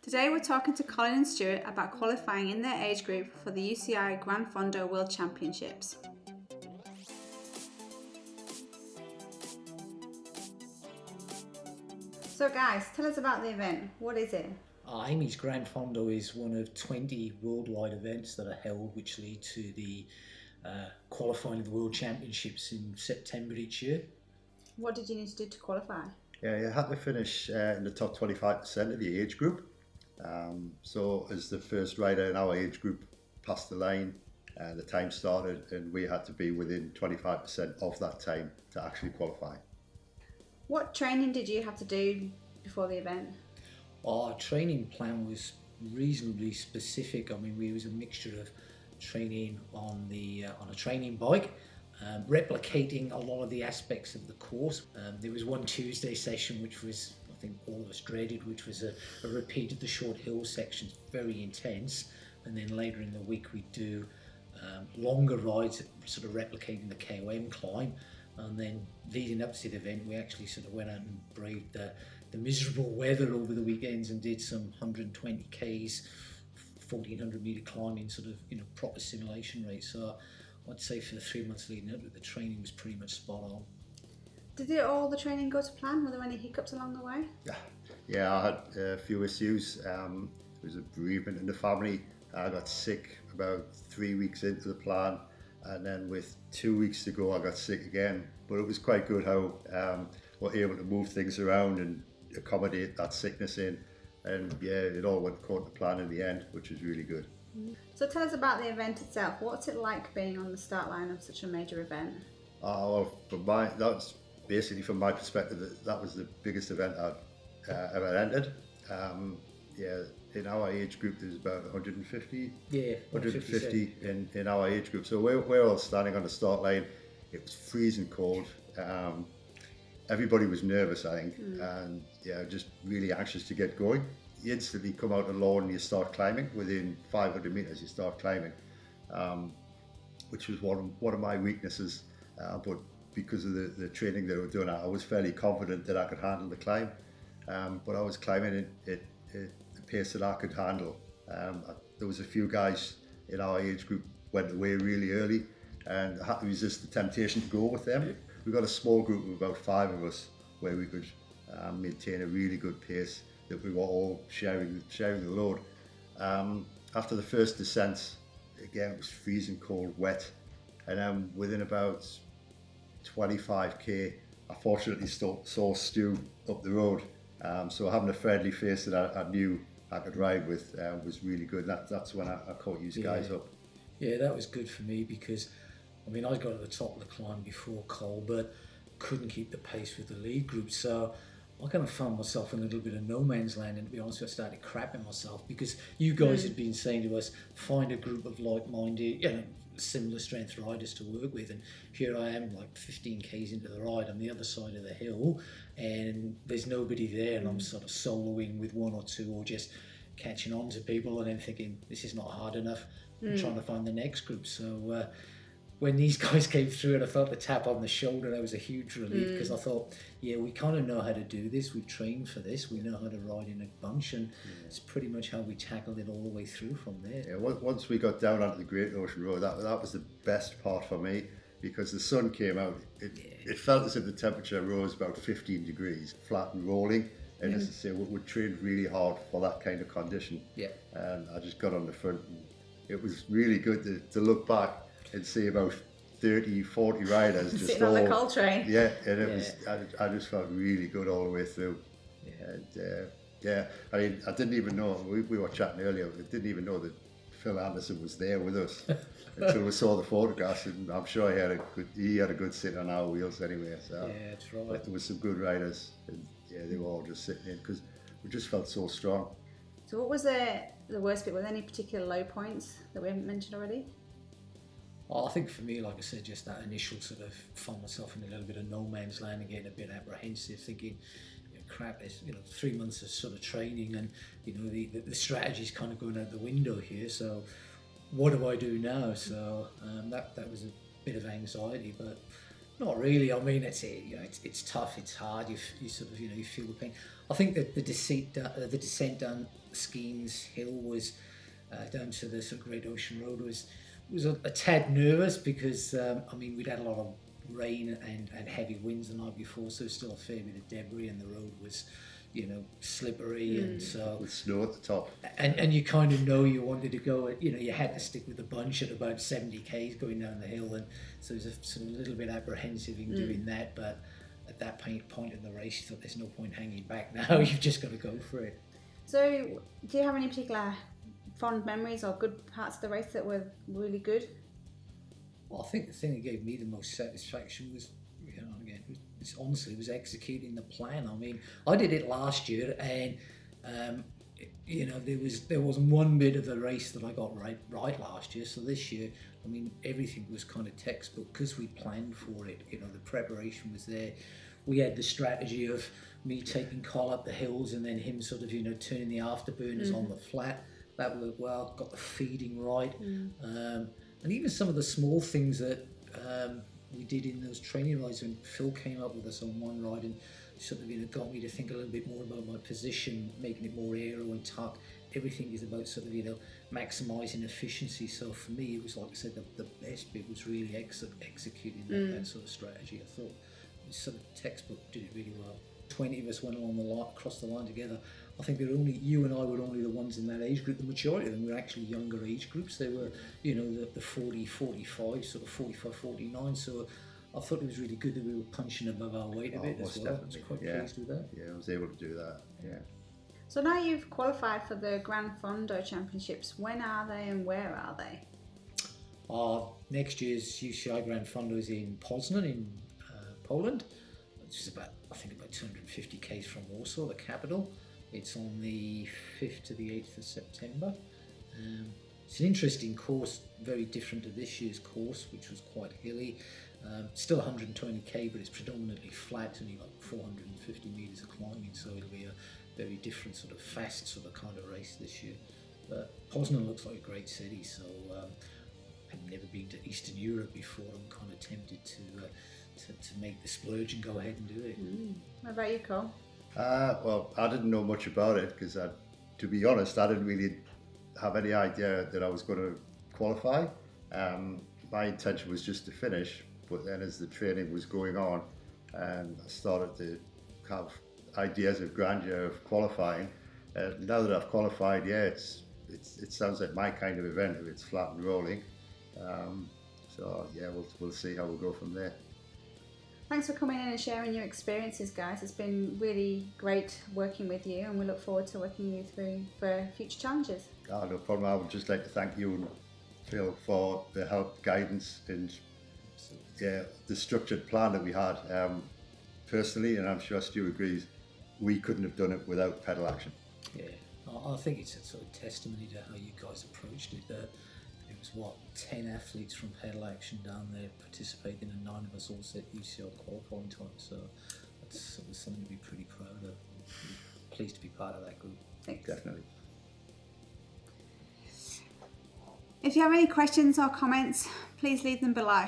Today we're talking to Colin and Stuart about qualifying in their age group for the UCI Gran Fondo World Championships. So guys, tell us about the event. What is it? UCI Grand Fondo is one of 20 worldwide events that are held which lead to the qualifying of the World Championships in September each year. What did you need to do to qualify? Yeah, you had to finish in the top 25% of the age group. So as the first rider in our age group passed the line, the time started and we had to be within 25% of that time to actually qualify. What training did you have to do before the event? Our training plan was reasonably specific. I mean, it was a mixture of training on a training bike, replicating a lot of the aspects of the course. There was one Tuesday session which was, I think all of us dreaded, which was a repeat of the short hill sections, very intense. And then later in the week we do longer rides, sort of replicating the KOM climb. And then leading up to the event, we actually sort of went out and braved the miserable weather over the weekends and did some 120 Ks, 1400 metre climbing, sort of, proper simulation race. So I'd say for the 3 months leading up to it, the training was pretty much spot on. Did all the training go to plan? Were there any hiccups along the way? Yeah, I had a few issues. There was a bereavement in the family. I got sick about 3 weeks into the plan, and then with 2 weeks to go I got sick again. But it was quite good how we're able to move things around and accommodate that sickness in, and yeah, it all went according to plan in the end, which was really good. So tell us about the event itself. What's it like being on the start line of such a major event? That's basically from my perspective, that was the biggest event I've ever entered. In our age group there's about 150 in our age group, so we're all standing on the start line. It was freezing cold. Everybody was nervous, I think, and just really anxious to get going. You instantly come out of Lorne and you start climbing. Within 500 metres you start climbing, which was one of my weaknesses, but because of the training that I was doing, I was fairly confident that I could handle the climb. But I was climbing at the pace that I could handle. There was a few guys in our age group went away really early, and I had to resist the temptation to go with them. We got a small group of about 5 of us where we could maintain a really good pace, that we were all sharing the load. After the first descent, again it was freezing cold, wet, and then within about 25k I fortunately saw Stu up the road. So having a friendly face that I knew I could ride with was really good. That's when I caught you guys up. Yeah, that was good for me because I got to the top of the climb before Cole, but couldn't keep the pace with the lead group. So I kind of found myself in a little bit of no man's land, and to be honest, I started crapping myself because you guys had been saying to us, find a group of like-minded, similar strength riders to work with, and here I am like 15 Ks into the ride on the other side of the hill, and there's nobody there, and I'm sort of soloing with one or two or just catching on to people, and then thinking this is not hard enough. I'm trying to find the next group. So when these guys came through and I felt the tap on the shoulder, that was a huge relief, because I thought, we kind of know how to do this, we've trained for this, we know how to ride in a bunch, and it's pretty much how we tackled it all the way through from there. Yeah, once we got down onto the Great Ocean Road, that was the best part for me, because the sun came out. It felt as if the temperature rose about 15 degrees, flat and rolling, and as I say, we trained really hard for that kind of condition. And I just got on the front, and it was really good to look back and see about 30-40 riders just sitting on the coal train. And it was, I just felt really good all the way through. And I didn't even know, we were chatting earlier, I didn't even know that Phil Anderson was there with us until we saw the photographs, and I'm sure he had a good sit on our wheels anyway. So that's right. But there was some good riders, and they were all just sitting in because we just felt so strong. So what was the worst bit? Were there any particular low points that we haven't mentioned already? I think for me, like I said, just that initial sort of found myself in a little bit of no man's land and getting a bit apprehensive, thinking, crap, there's 3 months of sort of training, and the strategy's kind of going out the window here. So what do I do now? So that was a bit of anxiety, but Not really. I mean, it's tough. It's hard. You sort of you feel the pain. I think that the descent down Skeens Hill was down to the sort of Great Ocean Road was a tad nervous because I mean we'd had a lot of rain and heavy winds the night before, so still a fair bit of debris, and the road was slippery, and so with snow at the top. And you kind of you wanted to go, you had to stick with the bunch at about 70 k's going down the hill, and so it was sort of a little bit apprehensive in doing that, but at that point in the race you thought there's no point hanging back now. You've just got to go for it. So do you have any particular fond memories or good parts of the race that were really good? Well, I think the thing that gave me the most satisfaction was, honestly, it was executing the plan. I mean, I did it last year, and there wasn't one bit of the race that I got right last year. So this year, I mean, everything was kind of textbook because we planned for it. The preparation was there. We had the strategy of me taking Col up the hills and then him sort of turning the afterburners on the flat. That worked well. Got the feeding right, and even some of the small things that we did in those training rides when Phil came up with us on one ride and sort of got me to think a little bit more about my position, making it more aero and tuck. Everything is about sort of maximising efficiency. So for me, it was like I said, the best bit was really executing that sort of strategy. I thought it was sort of textbook, did it really well. 20 of us went along the line, across the line together. I think you and I were only the ones in that age group. The majority of them were actually younger age groups. They were, the 40, 45, sort of 45, 49. So I thought it was really good that we were punching above our weight a bit as well. I was quite pleased with that. Yeah, I was able to do that. Yeah. So now you've qualified for the Gran Fondo Championships. When are they and where are they? Next year's UCI Grand Fondo is in Poznan in Poland. It's about 250 k's from Warsaw, the capital. It's on the 5th to the 8th of September. It's an interesting course, very different to this year's course, which was quite hilly. Still 120k, but it's predominantly flat, only like 450 metres of climbing, so it'll be a very different sort of fast sort of kind of race this year. But Poznan looks like a great city, so I've never been to Eastern Europe before. I'm kind of tempted to make the splurge and go ahead and do it. What about you, Cole? Well, I didn't know much about it because, to be honest, I didn't really have any idea that I was going to qualify. My intention was just to finish, but then as the training was going on, I started to have ideas of grandeur of qualifying. Now that I've qualified, it sounds like my kind of event. It's flat and rolling. So yeah, we'll see how we'll go from there. Thanks for coming in and sharing your experiences, guys. It's been really great working with you, and we look forward to working you through for future challenges. No problem. I would just like to thank you and Phil for the help, guidance, and the structured plan that we had. Personally, and I'm sure Stu agrees, we couldn't have done it without pedal action. Yeah, I think it's a sort of testimony to how you guys approached it. It was 10 athletes from pedal action down there participating, and 9 of us all set UCI qualifying time. So that's sort of something to be pretty proud of. I'm pleased to be part of that group. Thanks. Definitely. If you have any questions or comments, please leave them below.